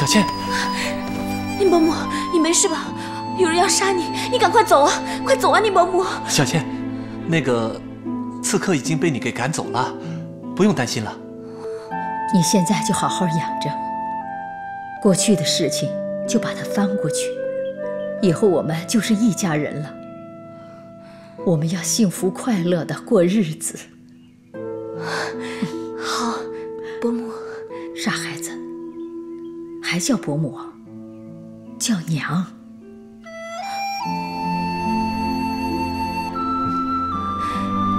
小倩，宁伯母，你没事吧？有人要杀你，你赶快走啊！快走啊，宁伯母！小倩，那个刺客已经被你给赶走了，不用担心了。你现在就好好养着，过去的事情就把它翻过去，以后我们就是一家人了。我们要幸福快乐的过日子。好，伯母。傻孩子，还叫伯母？叫娘。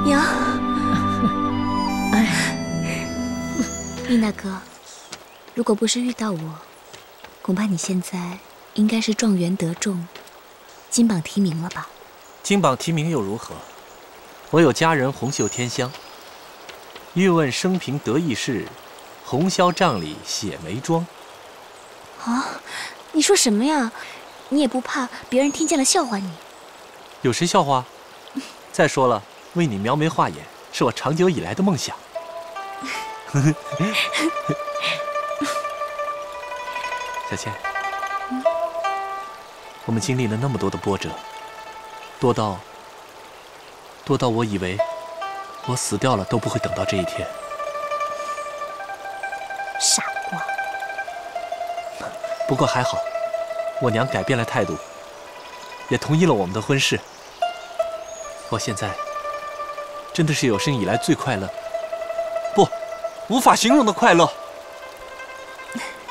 娘。哎，宁大哥，如果不是遇到我，恐怕你现在应该是状元得中，金榜题名了吧？金榜题名又如何？我有佳人红袖添香。欲问生平得意事，红绡帐里写眉庄。啊，你说什么呀？你也不怕别人听见了笑话你？有谁笑话？再说了，为你描眉画眼是我长久以来的梦想。小倩，我们经历了那么多的波折，多到我以为我死掉了都不会等到这一天。傻瓜。不过还好，我娘改变了态度，也同意了我们的婚事。我现在真的是有生以来最快乐，不，无法形容的快乐。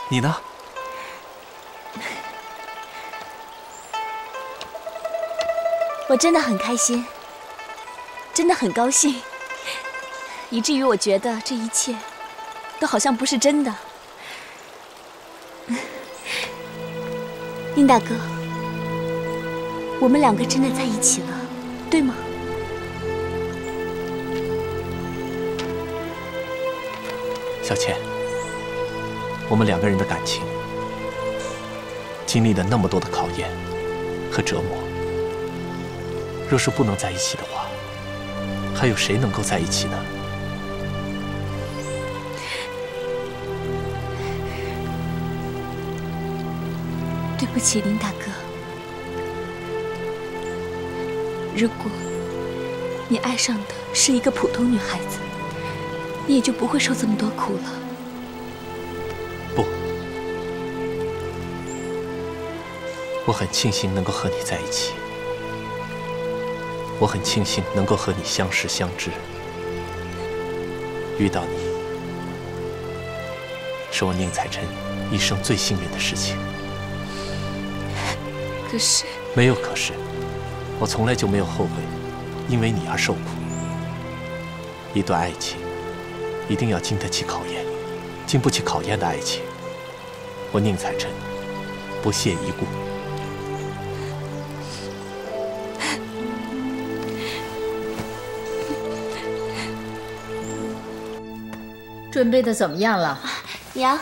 你呢？我真的很开心，真的很高兴，以至于我觉得这一切都好像不是真的。宁大哥，我们两个真的在一起了，对吗？小倩，我们两个人的感情经历了那么多的考验和折磨，若是不能在一起的话，还有谁能够在一起呢？对不起，林大哥。如果你爱上的是一个普通女孩子，你也就不会受这么多苦了。不，我很庆幸能够和你在一起，我很庆幸能够和你相识相知。遇到你，是我宁采臣一生最幸运的事情。可是，没有可是，我从来就没有后悔因为你而受苦。一段爱情一定要经得起考验，经不起考验的爱情，我宁采臣不屑一顾。准备的怎么样了？娘，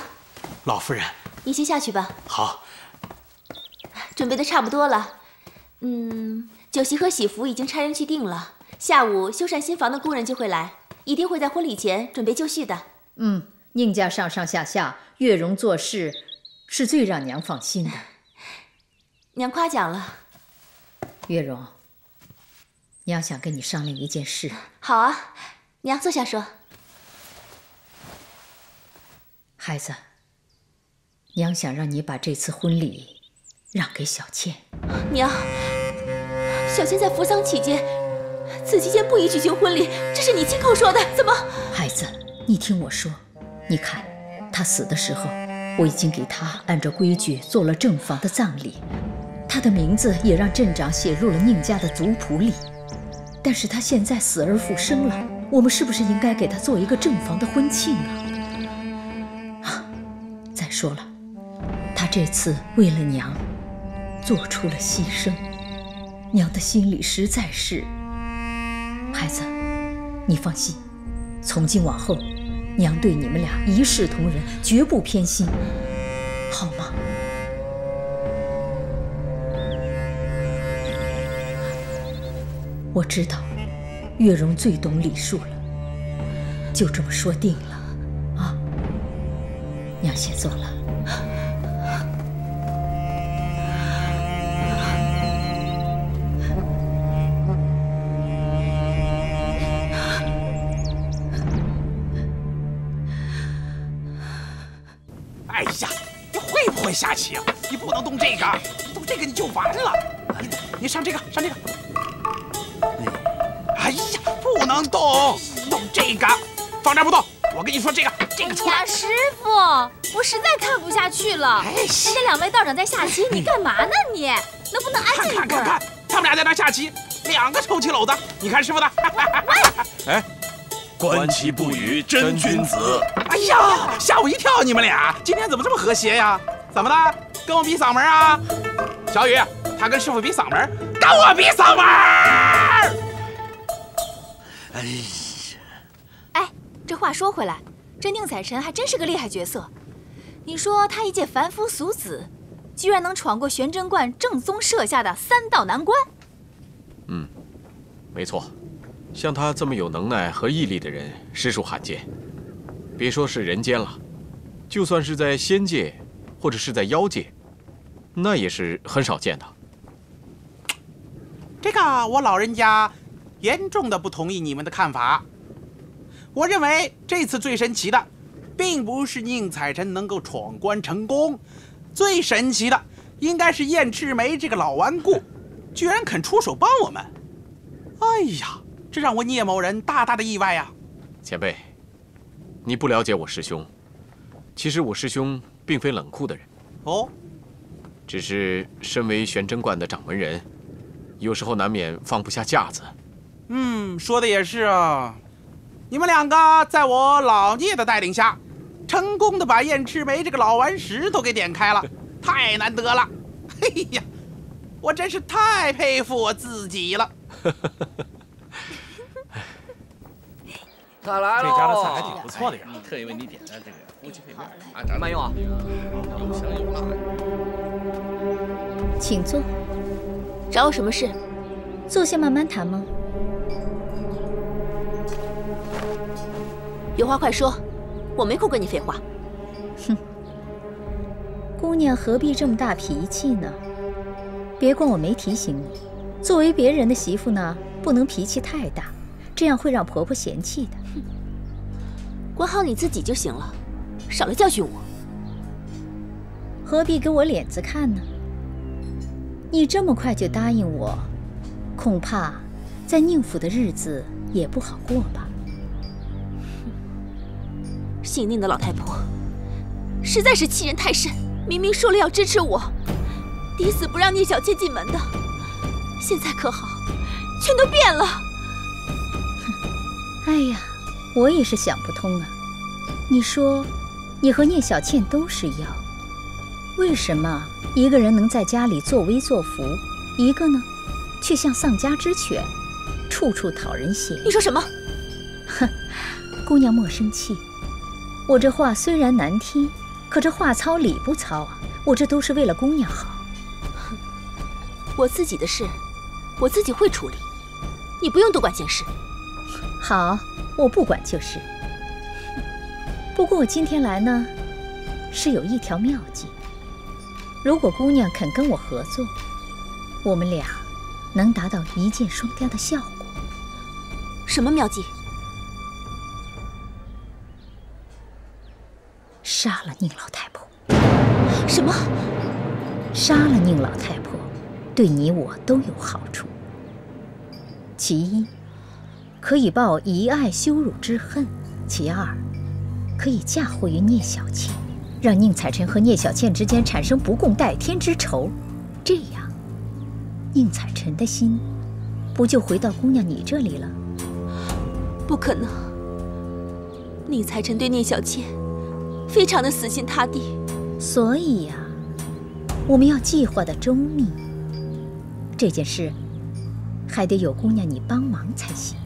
老夫人，你先下去吧。好。准备的差不多了，酒席和喜服已经差人去订了。下午修缮新房的工人就会来，一定会在婚礼前准备就绪的。宁家上上下下，月容做事是最让娘放心的。娘夸奖了。月容，娘想跟你商量一件事。好啊，娘坐下说。孩子，娘想让你把这次婚礼让给小倩。娘，小倩在服丧期间，此期间不宜举行婚礼，这是你亲口说的，怎么？孩子，你听我说，你看，她死的时候，我已经给她按照规矩做了正房的葬礼，她的名字也让镇长写入了宁家的族谱里。但是她现在死而复生了，我们是不是应该给她做一个正房的婚庆啊？再说了，她这次为了娘做出了牺牲，娘的心里实在是……孩子，你放心，从今往后，娘对你们俩一视同仁，绝不偏心，好吗？我知道月容最懂礼数了，就这么说定了啊！娘先走了。哎呀，你会不会下棋啊？你不能动这个，动这个你就完了。你上这个，上这个。哎呀，不能动，动这个，放这儿不动。我跟你说，这个出来。师傅，我实在看不下去了。哎，人家两位道长在下棋，你干嘛呢你？能不能安静一会儿？看，他们俩在那下棋，两个臭棋篓子。你看师傅的。哎，观棋不语真君子。哎呀，吓我一跳！你们俩今天怎么这么和谐呀？怎么的？跟我比嗓门啊？小雨，他跟师傅比嗓门，跟我比嗓门。哎呀，哎，这话说回来，这宁采臣还真是个厉害角色。你说他一介凡夫俗子，居然能闯过玄真观正宗设下的3道难关。没错，像他这么有能耐和毅力的人，实属罕见。别说是人间了，就算是在仙界，或者是在妖界，那也是很少见的。这个我老人家严重的不同意你们的看法。我认为这次最神奇的，并不是宁采臣能够闯关成功，最神奇的应该是燕赤眉这个老顽固，居然肯出手帮我们。哎呀，这让我聂某人大大的意外呀！前辈，你不了解我师兄。其实我师兄并非冷酷的人，哦，只是身为玄真观的掌门人，有时候难免放不下架子。说的也是啊。你们两个在我老聂的带领下，成功的把燕赤眉这个老顽石都给点开了，太难得了。嘿呀，我真是太佩服我自己了。菜来了，这家的菜还挺不错的呀。特意为你点的这个夫妻肺面啊，慢用啊，又香又辣。请坐，找我什么事？坐下慢慢谈吗？有话快说，我没空跟你废话。哼，姑娘何必这么大脾气呢？别怪我没提醒你，作为别人的媳妇呢，不能脾气太大，这样会让婆婆嫌弃的。管好你自己就行了，少来教训我。何必给我脸子看呢？你这么快就答应我，恐怕在宁府的日子也不好过吧？姓宁的老太婆，实在是欺人太甚！明明说了要支持我，抵死不让聂小倩进门的，现在可好，全都变了。哎呀，我也是想不通啊！你说，你和聂小倩都是妖，为什么一个人能在家里作威作福，一个呢，却像丧家之犬，处处讨人嫌？你说什么？哼，姑娘莫生气。我这话虽然难听，可这话糙理不糙啊！我这都是为了姑娘好。我自己的事，我自己会处理，你不用多管闲事。好，我不管就是。不过我今天来呢，是有一条妙计。如果姑娘肯跟我合作，我们俩能达到一箭双雕的效果。什么妙计？杀了宁老太婆。什么？杀了宁老太婆，对你我都有好处。其一，可以报遗爱羞辱之恨；其二，可以嫁祸于聂小倩，让宁采臣和聂小倩之间产生不共戴天之仇。这样，宁采臣的心不就回到姑娘你这里了？不可能！宁采臣对聂小倩非常的死心塌地，所以呀，我们要计划的周密。这件事还得有姑娘你帮忙才行。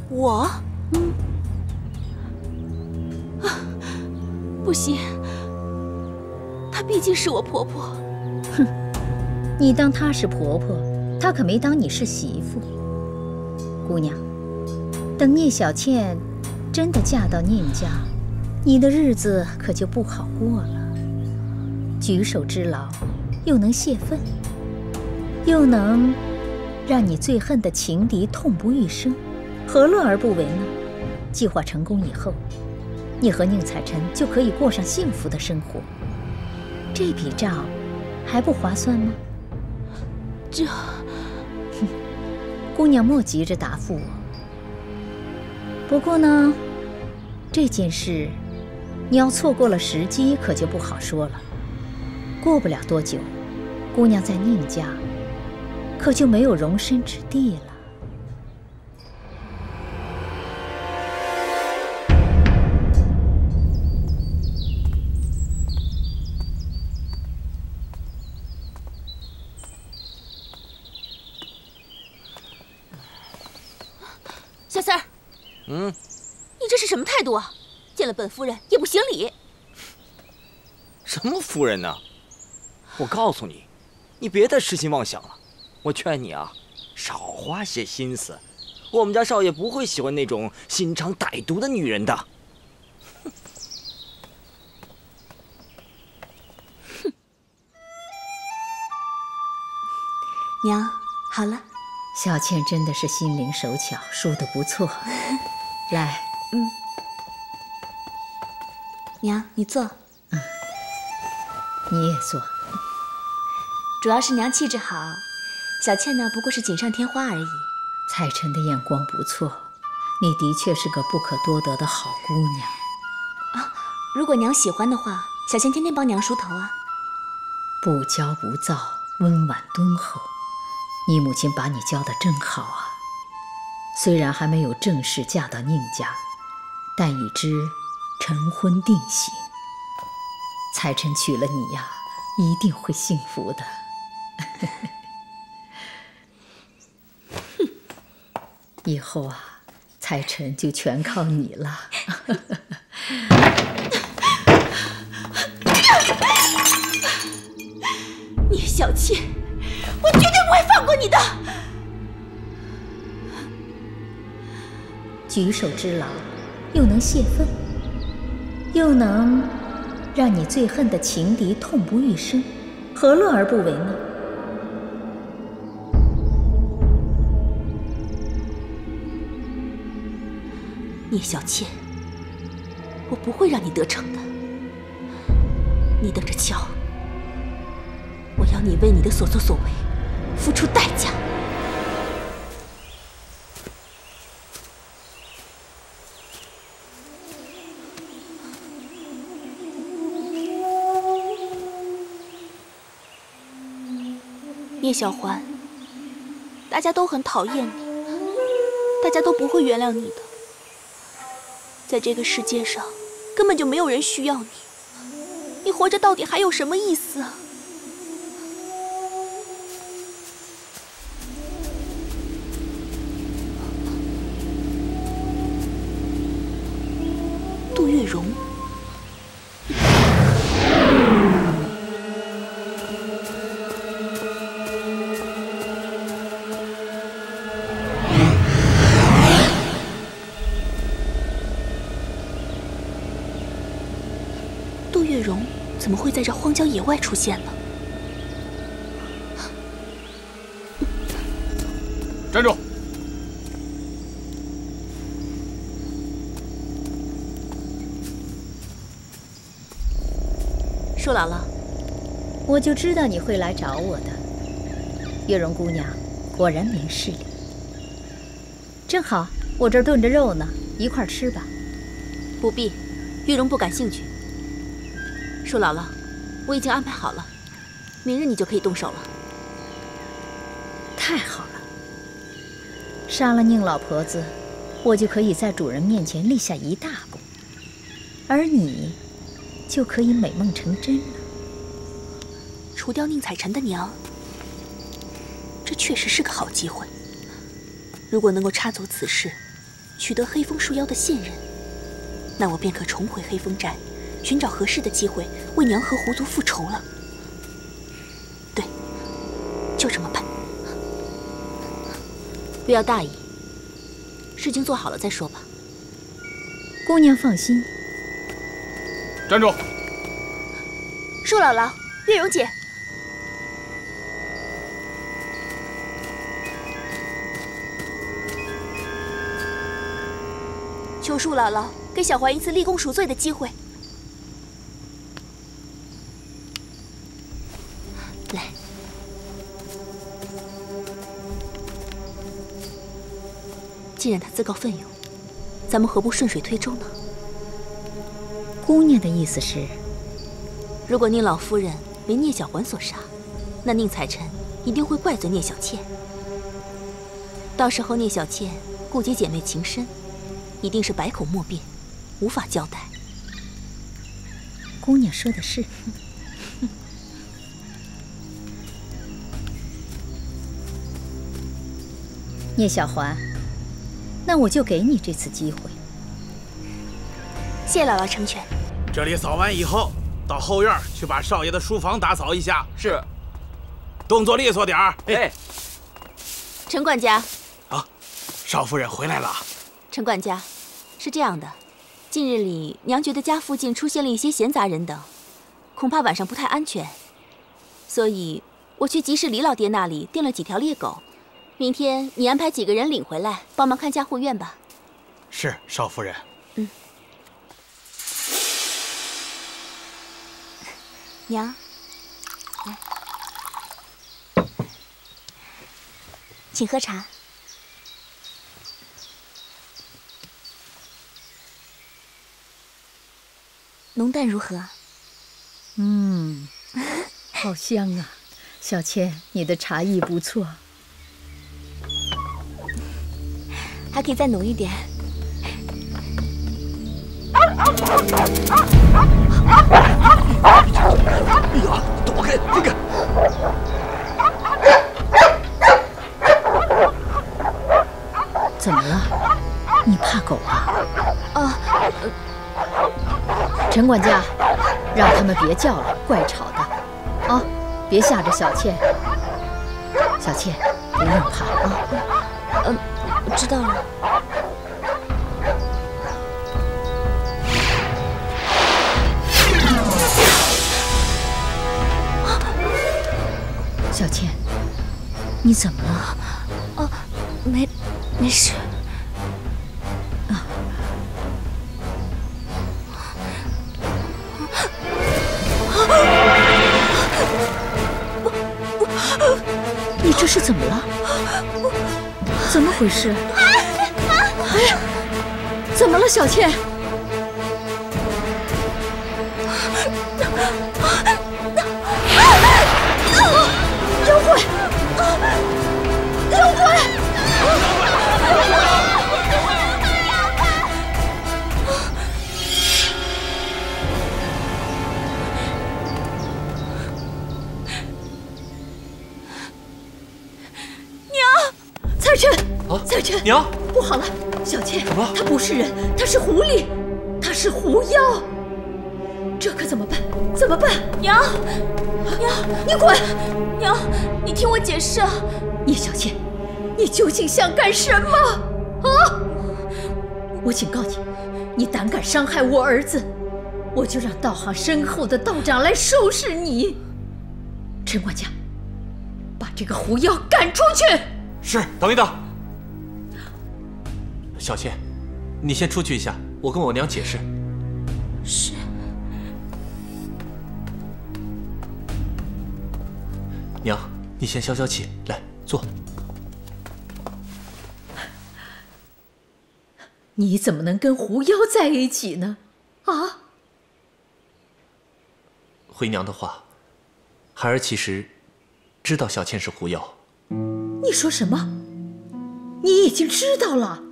我？不行，她毕竟是我婆婆。哼，你当她是婆婆，她可没当你是媳妇。姑娘，等聂小倩真的嫁到宁家，你的日子可就不好过了。举手之劳，又能泄愤，又能让你最恨的情敌痛不欲生，何乐而不为呢？计划成功以后，你和宁采臣就可以过上幸福的生活。这笔账还不划算吗？这……姑娘莫急着答复我。不过呢，这件事你要错过了时机，可就不好说了。过不了多久，姑娘在宁家可就没有容身之地了。小三儿，你这是什么态度啊？见了本夫人也不行礼。什么夫人呢？我告诉你，你别再痴心妄想了。我劝你啊，少花些心思。我们家少爷不会喜欢那种心肠歹毒的女人的。娘，好了。小倩真的是心灵手巧，说得不错。来，娘，你坐。你也坐。主要是娘气质好，小倩呢不过是锦上添花而已。彩晨的眼光不错，你的确是个不可多得的好姑娘。如果娘喜欢的话，小倩天天帮娘梳头啊。不骄不躁，温婉敦厚。你母亲把你教得真好啊！虽然还没有正式嫁到宁家，但已知成婚定型。彩晨娶了你呀，一定会幸福的。以后啊，彩晨就全靠你了。你小妾，我绝对不会放过你的。举手之劳，又能泄愤，又能让你最恨的情敌痛不欲生，何乐而不为呢？聂小倩，我不会让你得逞的。你等着瞧，我要你为你的所作所为付出代价。聂小环，大家都很讨厌你，大家都不会原谅你的。在这个世界上，根本就没有人需要你，你活着到底还有什么意思啊？杜月笙。杜月笙怎么会在这荒郊野外出现呢？站住！舒姥姥，我就知道你会来找我的。月容姑娘果然明事理。正好，我这儿炖着肉呢，一块儿吃吧。不必，月容不感兴趣。舒姥姥，我已经安排好了，明日你就可以动手了。太好了！杀了宁老婆子，我就可以在主人面前立下一大功，而你就可以美梦成真了。除掉宁采臣的娘，这确实是个好机会。如果能够插足此事，取得黑风树妖的信任，那我便可重回黑风寨，寻找合适的机会为娘和狐族复仇了。对，就这么办。不要大意，事情做好了再说吧。姑娘放心。站住！舒姥姥，月容姐。求舒姥姥给小环一次立功赎罪的机会。既然他自告奋勇，咱们何不顺水推舟呢？姑娘的意思是，如果宁老夫人为聂小环所杀，那宁采臣一定会怪罪聂小倩。到时候聂小倩顾及姐妹情深，一定是百口莫辩，无法交代。姑娘说的是。聂小环，那我就给你这次机会。谢姥姥成全。这里扫完以后，到后院去把少爷的书房打扫一下。是。动作利索点儿。哎，陈管家。啊，少夫人回来了。陈管家，是这样的，近日里娘觉得家附近出现了一些闲杂人等，恐怕晚上不太安全，所以我去集市李老爹那里订了几条猎狗。明天你安排几个人领回来，帮忙看家护院吧。是，少夫人。嗯。娘，来，请喝茶。浓淡如何？好香啊！小倩，你的茶艺不错。还可以再浓一点。躲开，这个。怎么了？你怕狗啊？陈管家，让他们别叫了，怪吵的。啊，别吓着小倩。小倩，不用怕啊。知道了。小倩，你怎么了？哦，没事。你这是怎么了？怎么回事？哎，怎么了，小倩？妖怪！妖怪！采臣，采臣，娘，不好了，小倩，怎么了？她不是人，她是狐狸，她是狐妖，这可怎么办？怎么办？娘，你滚！娘，你听我解释。聂小倩，你究竟想干什么？啊！我警告你，你胆敢伤害我儿子，我就让道行深厚的道长来收拾你。陈管家，把这个狐妖赶出去。是，等一等，小倩，你先出去一下，我跟我娘解释。是。娘，你先消消气，来坐。你怎么能跟狐妖在一起呢？啊！回娘的话，孩儿其实知道小倩是狐妖。你说什么？你已经知道了？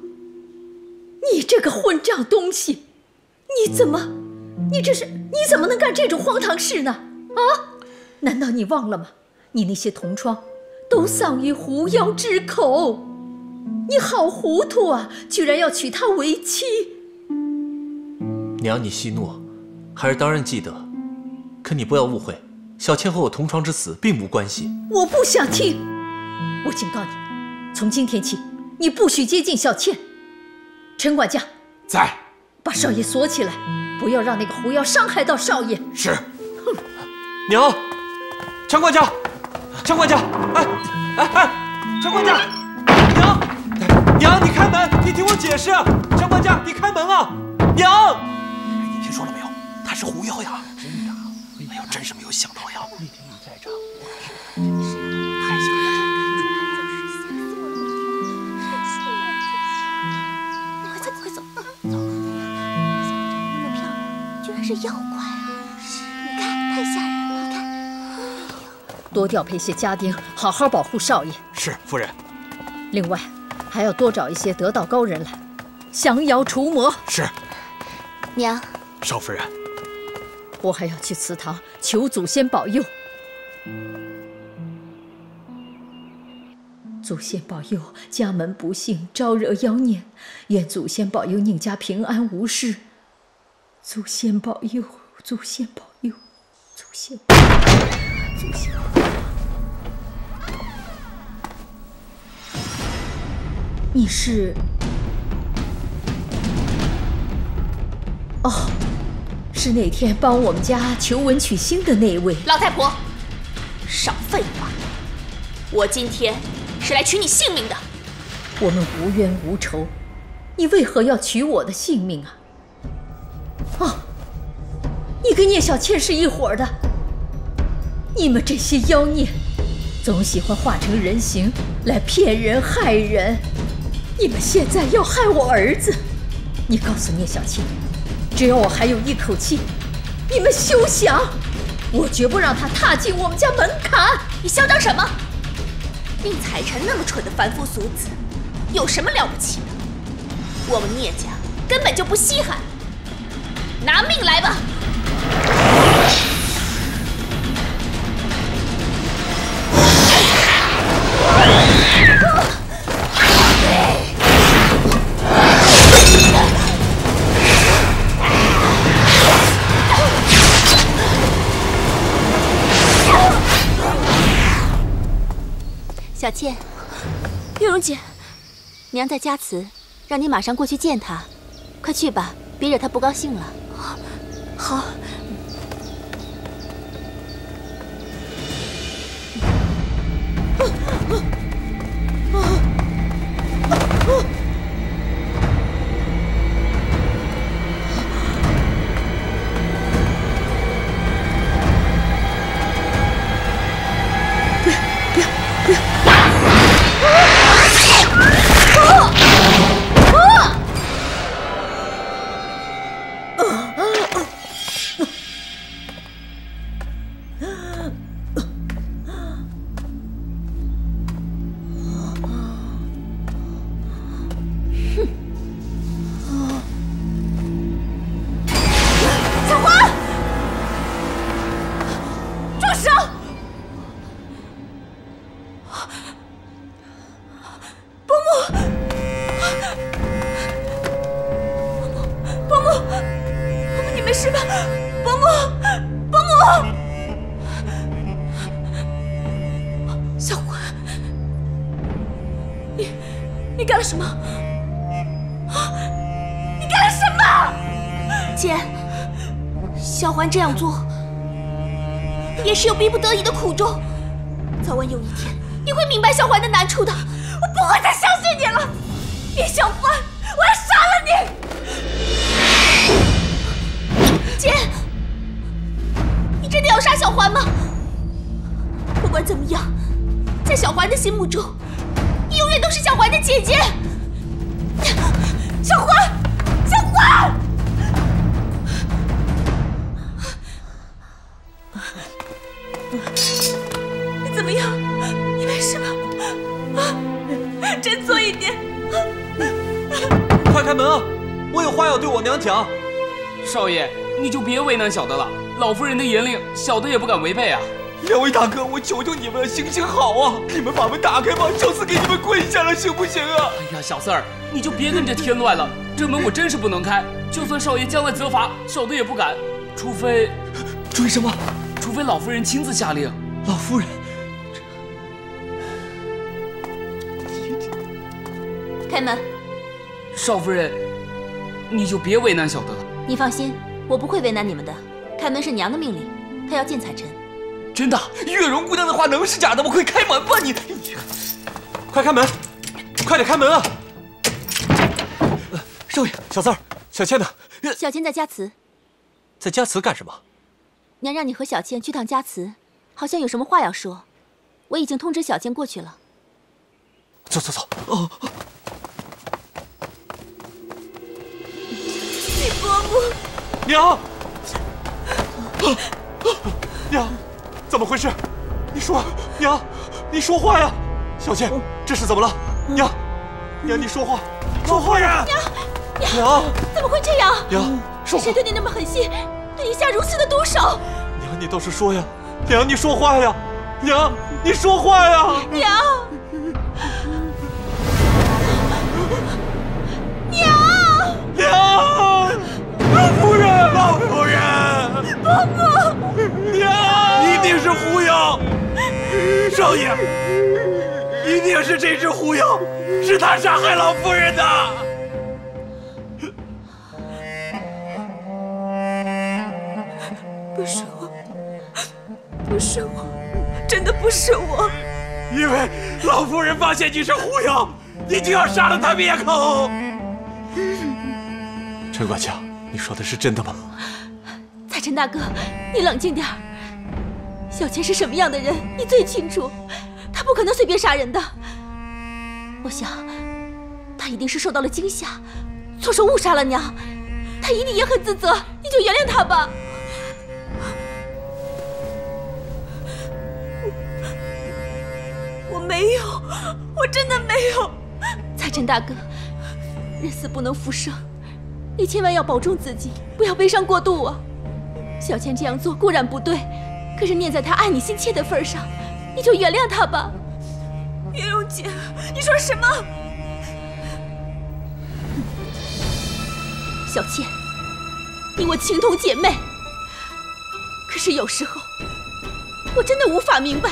你这个混账东西！你怎么能干这种荒唐事呢？啊！难道你忘了吗？你那些同窗都丧于狐妖之口，你好糊涂啊！居然要娶她为妻！娘，你息怒，孩儿当然记得，可你不要误会，小倩和我同床之死并无关系。我不想听。我警告你，从今天起，你不许接近小倩。陈管家，在，把少爷锁起来，不要让那个狐妖伤害到少爷。是。哼！娘，陈管家，陈管家，陈管家，娘，你开门，你听我解释，陈管家，你开门啊，娘！你听说了没有？他是狐妖呀！真的？哎呦，真是没有想到呀！那天你在场，太吓人了。是妖怪啊！你看，太吓人了！你看，多调配些家丁，好好保护少爷。是夫人。另外，还要多找一些得道高人来，降妖除魔。是。娘，少夫人，我还要去祠堂求祖先保佑。祖先保佑家门不幸，招惹妖孽。愿祖先保佑宁家平安无事。祖先保佑，祖先保佑，祖先保佑，祖先保佑。你是？哦，是那天帮我们家求文曲星的那位。老太婆，少废话！我今天是来取你性命的。我们无冤无仇，你为何要取我的性命啊？哦，你跟聂小倩是一伙的。你们这些妖孽，总喜欢化成人形来骗人害人。你们现在要害我儿子，你告诉聂小倩，只要我还有一口气，你们休想！我绝不让他踏进我们家门槛。你嚣张什么？宁采臣那么蠢的凡夫俗子，有什么了不起的？我们聂家根本就不稀罕。拿命来吧！小倩，月容姐，娘在家祠，让你马上过去见她，快去吧，别惹她不高兴了。好。你干了什么？你干了什么？姐，小环这样做也是有逼不得已的苦衷，早晚有一天你会明白小环的难处的。我不会再相信你了，你小环，我要杀了你！姐，你真的要杀小环吗？不管怎么样，在小环的心目中，你永远都是小环的姐姐。小环，小环！你怎么样？你没事吧？振作一点！快开门啊！我有话要对我娘讲。少爷，你就别为难小的了，老夫人的严令，小的也不敢违背啊。两位大哥，我求求你们了，行行好啊！你们把门打开吧，小四给你们跪下了，行不行啊？哎呀，小四儿，你就别跟着添乱了，这门我真是不能开。就算少爷将来责罚，小的也不敢，除非什么？除非老夫人亲自下令。老夫人，开门。少夫人，你就别为难小的了。你放心，我不会为难你们的。开门是娘的命令，她要见采臣。真的？月容姑娘的话能是假的吗？快开门吧你！快开门，快点开门啊！少爷，小四儿，小倩呢？小倩在家祠。在家祠干什么？娘让你和小倩去趟家祠，好像有什么话要说。我已经通知小倩过去了。走走走。哦。李伯母。娘。娘，怎么回事？你说，娘，你说话呀！小倩，这是怎么了？娘，你说话，说话呀！娘，怎么会这样？娘，说话。谁对你那么狠心，对你下如此的毒手？娘，你倒是说呀！娘，你说话呀！娘，你说话呀！娘，老夫人，老夫人，伯母，娘，一定是狐妖，少爷，一定是这只狐妖，是他杀害老夫人的。不是我，不是我，真的不是我。因为老夫人发现你是狐妖，你就要杀了她灭口。陈管家，你说的是真的吗？彩晨大哥，你冷静点儿。小倩是什么样的人，你最清楚。她不可能随便杀人的。我想，她一定是受到了惊吓，错手误杀了娘。她一定也很自责，你就原谅她吧。我没有，我真的没有。彩晨大哥，人死不能复生，你千万要保重自己，不要悲伤过度啊。小倩这样做固然不对，可是念在她爱你心切的份上，你就原谅她吧。月容姐，你说什么？小倩，你我情同姐妹，可是有时候我真的无法明白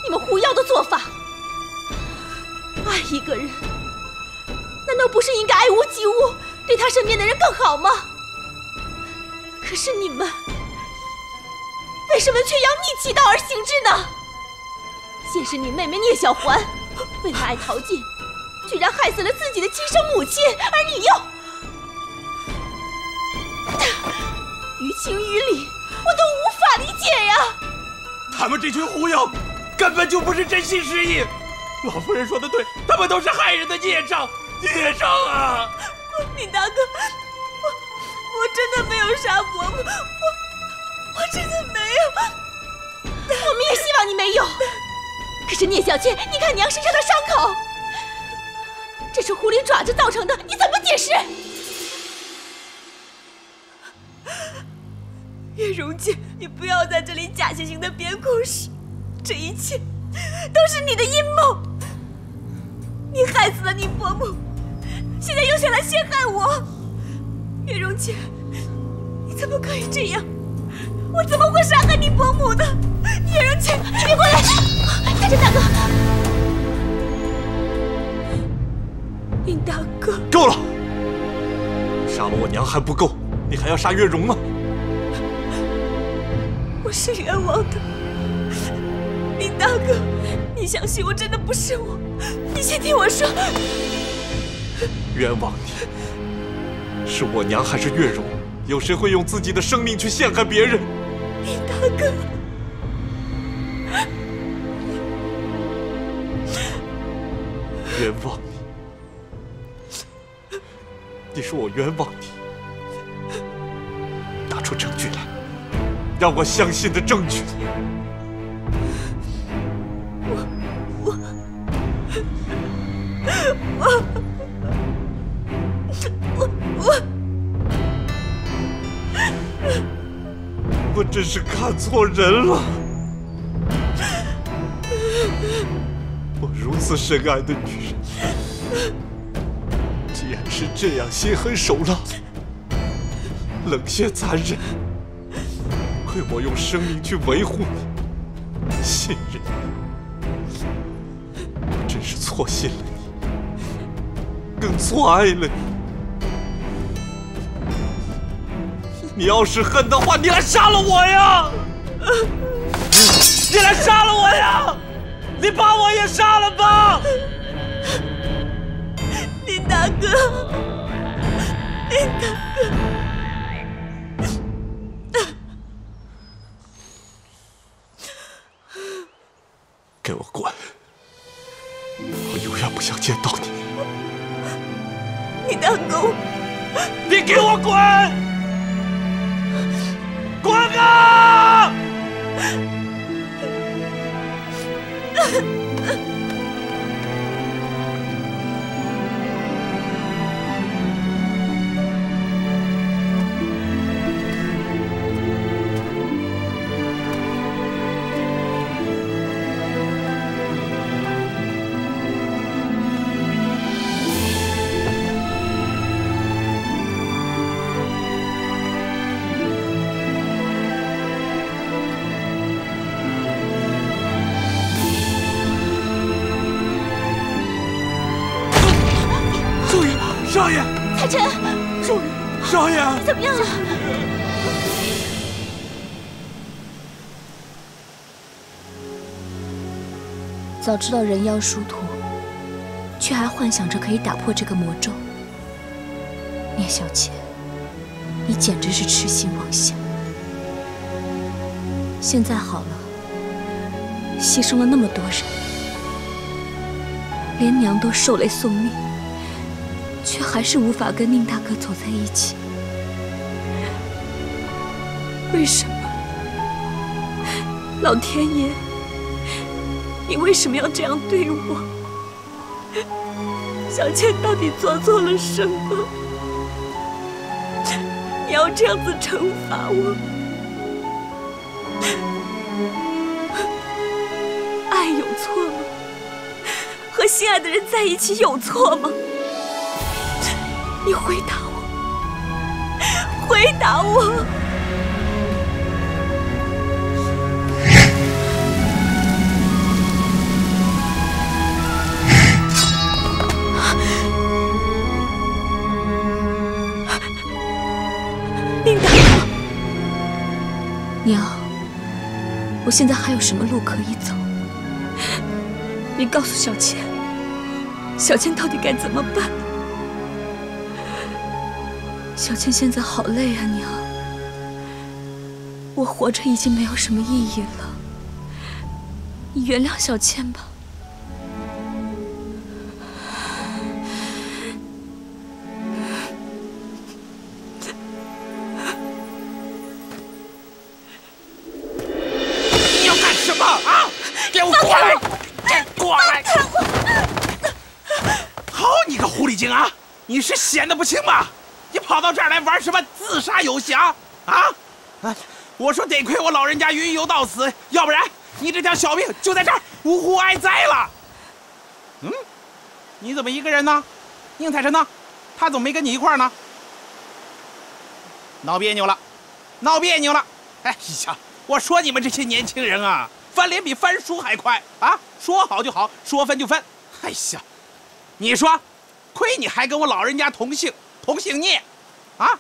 你们狐妖的做法。爱一个人，难道不是应该爱屋及乌，对他身边的人更好吗？可是你们为什么却要逆其道而行之呢？先是你妹妹聂小环，为了爱陶静，居然害死了自己的亲生母亲，而你又……于情于理，我都无法理解呀！他们这群狐妖根本就不是真心实意。老夫人说的对，他们都是害人的孽障，孽障啊！林大哥，我真的没有杀伯母，我真的没有。我们也希望你没有。可是聂小倩，你看娘身上的伤口，这是狐狸爪子造成的，你怎么解释？月容姐，你不要在这里假惺惺的编故事，这一切都是你的阴谋。你害死了你伯母，现在又想来陷害我。月容姐，你怎么可以这样？我怎么会杀害你伯母的？月容姐，你别过来！大真大哥，林大哥，够了！杀了我娘还不够，你还要杀月容吗？我是冤枉的，林大哥，你相信我真的不是我，你先听我说。冤枉你，是我娘还是月容？有谁会用自己的生命去陷害别人？林大哥，冤枉你！你说我冤枉你，拿出证据来。让我相信的证据。我真是看错人了。我如此深爱的女人，既然是这样心狠手辣、冷血残忍。亏我用生命去维护你，信任你，我真是错信了你，更错爱了你。你要是恨的话，你来杀了我呀！你来杀了我呀！你把我也杀了吧！林大哥，林大哥。给我滚！我永远不想见到你。你大哥，你给我滚！滚啊！彩晨，少爷，你怎么样了？早知道人妖殊途，却还幻想着可以打破这个魔咒。聂小倩，你简直是痴心妄想。现在好了，牺牲了那么多人，连娘都受累送命，却还是无法跟宁大哥走在一起。为什么？老天爷，你为什么要这样对我？小倩到底做错了什么？你要这样子惩罚我？爱有错吗？和心爱的人在一起有错吗？你回答我，回答我！宁大哥，娘，我现在还有什么路可以走？你告诉小倩，小倩到底该怎么办？小倩现在好累啊，娘，我活着已经没有什么意义了，你原谅小倩吧。啊！你是闲得不轻吗？你跑到这儿来玩什么自杀游戏啊？我说得亏我老人家云游到此，要不然你这条小命就在这儿呜呼哀哉了。你怎么一个人呢？宁采臣呢？他怎么没跟你一块儿呢？闹别扭了，闹别扭了！哎呀，我说你们这些年轻人啊，翻脸比翻书还快啊！说好就好，说分就分。哎呀，你说。亏你还跟我老人家同姓聂，啊！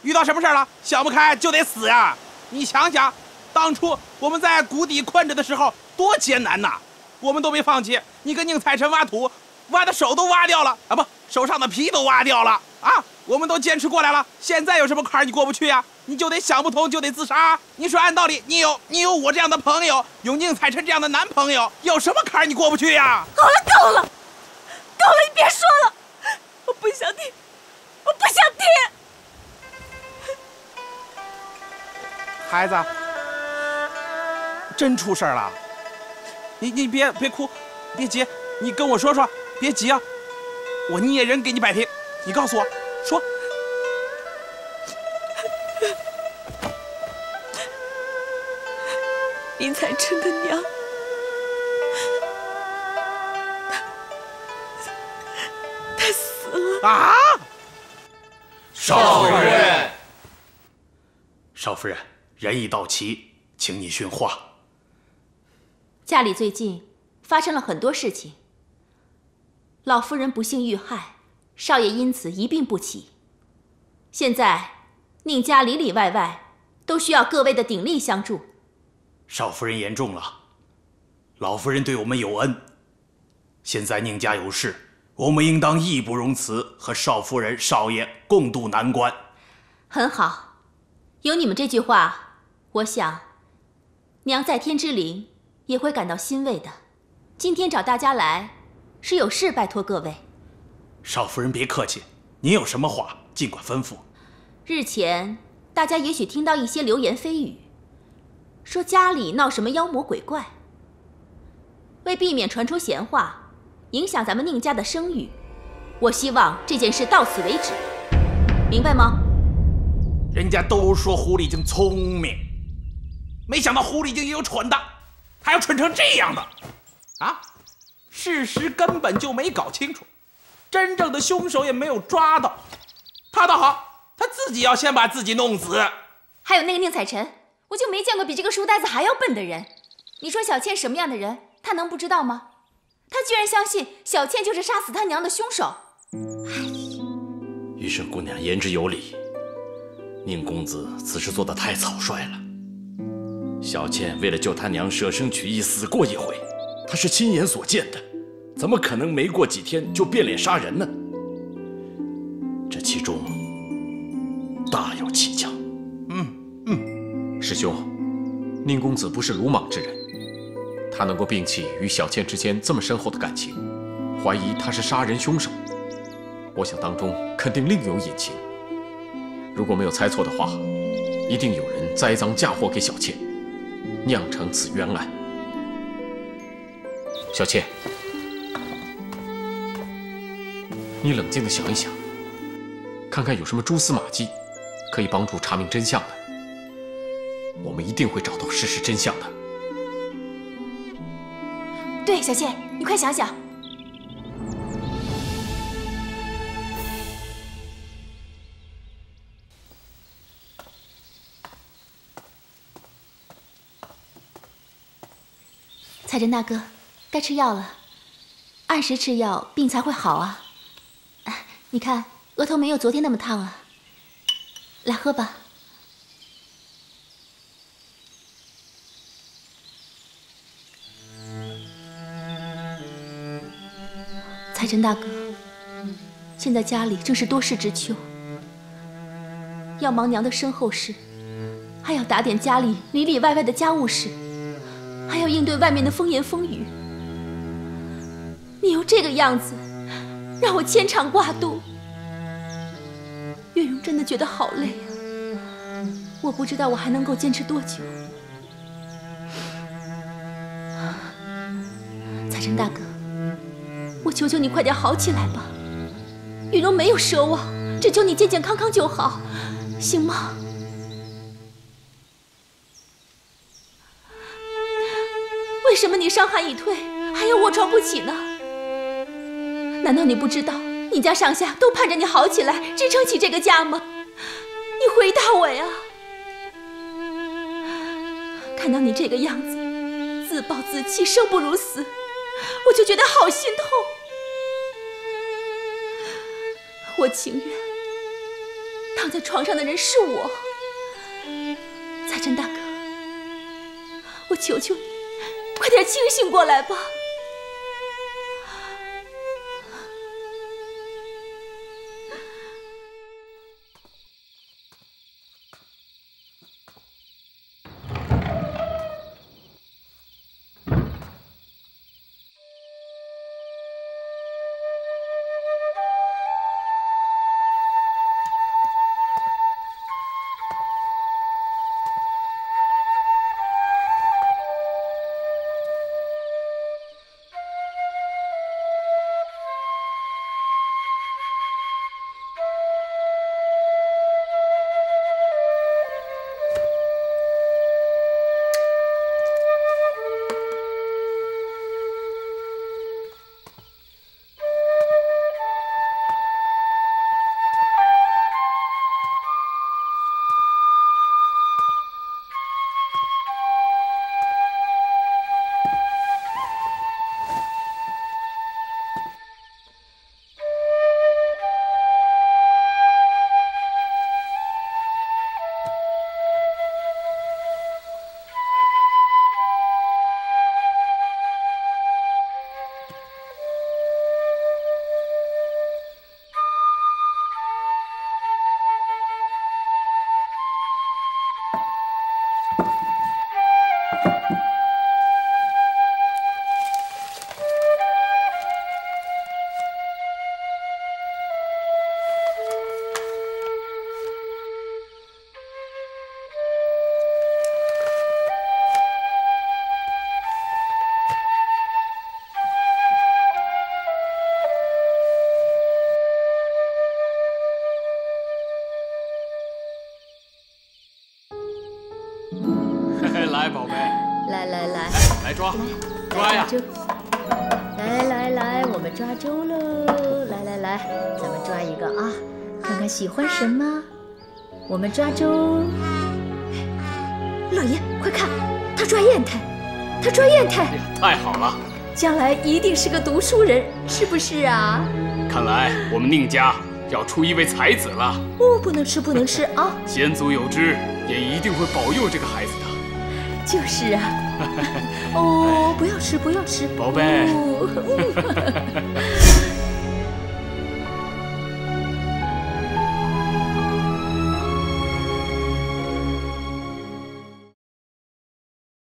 遇到什么事了，想不开就得死呀！你想想，当初我们在谷底困着的时候多艰难呐，我们都没放弃。你跟宁采臣挖土，挖的手都挖掉了啊，不，手上的皮都挖掉了啊！我们都坚持过来了，现在有什么坎儿你过不去呀？你就得想不通就得自杀。你说按道理，你有我这样的朋友，有宁采臣这样的男朋友，有什么坎儿你过不去呀？好了，够了，你别说了。我不想听，我不想听。孩子，真出事儿了！你别哭，别急，你跟我说说，别急啊！我捏人给你摆平，你告诉我说。宁采臣的娘。啊！少夫人，少夫人，人已到齐，请你训话。家里最近发生了很多事情，老夫人不幸遇害，少爷因此一病不起。现在宁家里里外外都需要各位的鼎力相助。少夫人言重了，老夫人对我们有恩，现在宁家有事。我们应当义不容辞，和少夫人、少爷共度难关。很好，有你们这句话，我想，娘在天之灵也会感到欣慰的。今天找大家来，是有事拜托各位。少夫人别客气，您有什么话尽管吩咐。日前，大家也许听到一些流言蜚语，说家里闹什么妖魔鬼怪。为避免传出闲话，影响咱们宁家的声誉，我希望这件事到此为止，明白吗？人家都说狐狸精聪明，没想到狐狸精也有蠢的，还有蠢成这样的，啊！事实根本就没搞清楚，真正的凶手也没有抓到，他倒好，他自己要先把自己弄死。还有那个宁采臣，我就没见过比这个书呆子还要笨的人。你说小倩什么样的人，他能不知道吗？他居然相信小倩就是杀死他娘的凶手。于玉生姑娘言之有理，宁公子此事做得太草率了。小倩为了救他娘舍生取义死过一回，他是亲眼所见的，怎么可能没过几天就变脸杀人呢？这其中大有蹊跷。师兄，宁公子不是鲁莽之人，他能够摒弃与小倩之间这么深厚的感情，怀疑他是杀人凶手，我想当中肯定另有隐情。如果没有猜错的话，一定有人栽赃嫁祸给小倩，酿成此冤案。小倩，你冷静地想一想，看看有什么蛛丝马迹可以帮助查明真相的。我们一定会找到事实真相的。对，小倩，你快想想。彩珍大哥，该吃药了，按时吃药，病才会好啊。你看，额头没有昨天那么烫了，来喝吧。彩珍大哥，现在家里正是多事之秋，要忙娘的身后事，还要打点家里里里外外的家务事，还要应对外面的风言风语。你又这个样子，让我牵肠挂肚，月容真的觉得好累啊！我不知道我还能够坚持多久。彩珍大哥，我求求你快点好起来吧！雨柔没有奢望，只求你健健康康就好，行吗？为什么你伤寒已退，还要卧床不起呢？难道你不知道，你家上下都盼着你好起来，支撑起这个家吗？你回答我呀！看到你这个样子，自暴自弃，生不如死，我就觉得好心痛。我情愿躺在床上的人是我。彩珍大哥，我求求你，快点清醒过来吧！来，宝贝，来抓呀！来，我们抓周喽！来，咱们抓一个啊，看看喜欢什么。我们抓周。老爷，快看，他抓砚台，太好了！将来一定是个读书人，是不是啊？看来我们宁家要出一位才子了。哦，不能吃，不能吃啊！先祖有知，也一定会保佑这个孩子的。就是啊。哦，不要吃，不要吃，宝贝。哦